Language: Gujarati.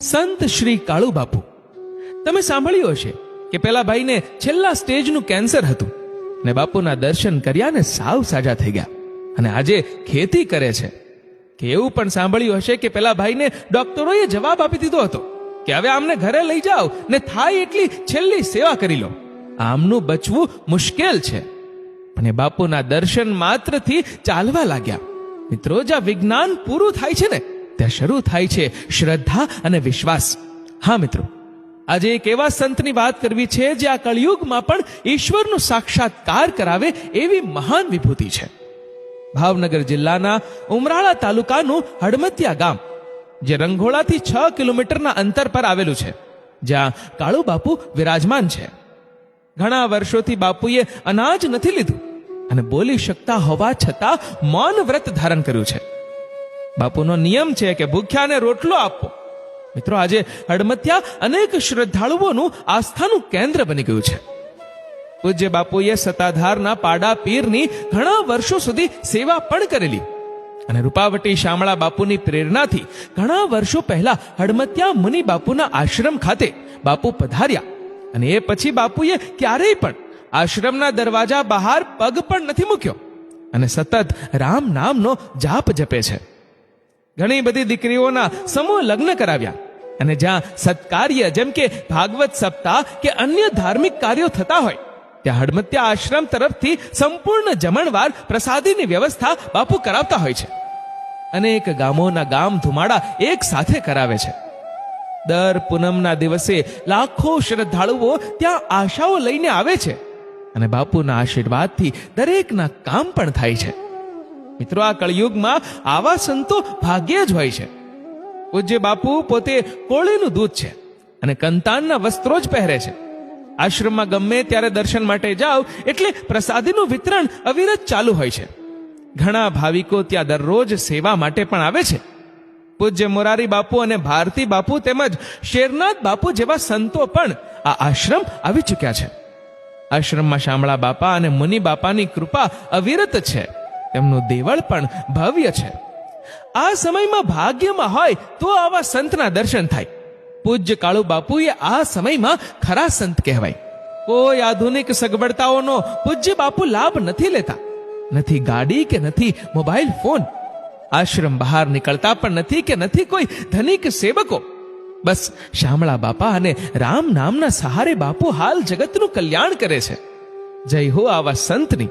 સંત શ્રી કાળુ બાપુ. તમે સાંભળ્યું હશે કે પેલા ભાઈને છેલ્લા સ્ટેજનું કેન્સર હતું ને બાપુના દર્શન કર્યા ને સાવ સાજા થઈ ગયા અને આજે ખેતી કરે છે. કે એવું પણ સાંભળ્યું હશે કે પેલા ભાઈને ડોક્ટરોએ જવાબ આપી દીધો હતો કે હવે આમને ઘરે લઈ જાઓ ને થાય એટલી છેલ્લી સેવા કરી લો. આમનું બચવું મુશ્કેલ છે, પણ એ બાપુના દર્શન માત્રથી ચાલવા લાગ્યા. મિત્રો, જ્યાં વિજ્ઞાન પૂરું થાય છે ને ત્યાં શરૂ થાય છે શ્રદ્ધા અને વિશ્વાસ. હા મિત્રો, આજે એક એવા સંતની વાત કરવી છે જે આ કળિયુગમાં પણ ઈશ્વરનો સાક્ષાત્કાર કરાવે એવી મહાન વિભૂતિ છે. ભાવનગર જિલ્લાના ઉમરાળા તાલુકાનું હડમતિયા ગામ, જે રંઘોળાથી 6 કિલોમીટરના અંતર પર આવેલું છે, જ્યાં કાળુ બાપુ વિરાજમાન છે. ઘણા વર્ષોથી બાપુએ અનાજ નથી લીધું અને બોલી શકતા હોવા છતાં મૌન વ્રત ધારણ કર્યું છે. બાપુનો નિયમ છે કે ભૂખ્યાને રોટલો આપવો. મિત્રો, આજે હડમતિયા અનેક શ્રદ્ધાળુઓનું આસ્થાનું કેન્દ્ર બની ગયું છે. પૂજ્ય બાપુએ સત્તાધારના પાડા પીરની ઘણા વર્ષો સુધી સેવા પણ કરેલી અને રૂપાવટી શામળા બાપુની પ્રેરણાથી ઘણા વર્ષો પહેલા હડમતિયા મુનિ બાપુના આશ્રમ ખાતે બાપુ પધાર્યા અને એ પછી બાપુએ ક્યારેય પણ આશ્રમના દરવાજા બહાર પગ પણ નથી મૂક્યો અને સતત રામ નામનો જાપ જપે છે. ઘણી બધી દીકરીઓના સમૂહ લગ્ન કરાવ્યા અને જ્યાં સત્કાર્ય જેમ કે ભાગવત સપ્તાહ કે અન્ય ધાર્મિક કાર્યો થતા હોય ત્યાં હડમતિયા આશ્રમ તરફથી સંપૂર્ણ જમણવાર પ્રસાદીની વ્યવસ્થા બાપુ કરાવતા હોય છે. અનેક ગામોના ગામ ધુમાડા એક સાથે કરાવે છે. દર પૂનમના દિવસે લાખો શ્રદ્ધાળુઓ ત્યાં આશાઓ લઈને આવે છે અને બાપુના આશીર્વાદથી દરેકના કામ પણ થાય છે. મિત્રો, આ કળિયુગમાં આવા સંતો ભાગ્યે જ હોય છે. પૂજ્ય બાપુ પોતે કોળીનું દૂધ છે અને કંતાનના વસ્ત્રો જ પહેરે છે. આશ્રમમાં ગમે ત્યારે દર્શન માટે જાઓ એટલે પ્રસાદીનું વિતરણ અવિરત ચાલુ હોય છે. ઘણા ભાવિકો ત્યાં દરરોજ સેવા માટે પણ આવે છે. પૂજ્ય મોરારી બાપુ અને ભારતી બાપુ તેમજ શેરનાથ બાપુ જેવા સંતો પણ આ આશ્રમ આવી ચૂક્યા છે. આશ્રમમાં શામળા બાપા અને મુનિ બાપાની કૃપા અવિરત છે. તેમનું દેવળ પણ ભવ્ય છે. આ સમયમાં ભાગ્યમાં હોય તો આવા સંતના દર્શન થાય. પૂજ્ય કાળુ બાપુએ આ સમયમાં ખરા સંત કહેવાય. કોઈ આધુનિક સગવડતાઓનો પૂજ્ય બાપુ લાભ નથી લેતા. નથી ગાડી કે નથી મોબાઈલ ફોન. આશ્રમ બહાર નીકળતા પણ નથી કે નથી કોઈ ધનિક સેવકો. બસ શામળા બાપા અને રામ નામના સહારે બાપુ હાલ જગતનું કલ્યાણ કરે છે. જય હો આવા સંતની.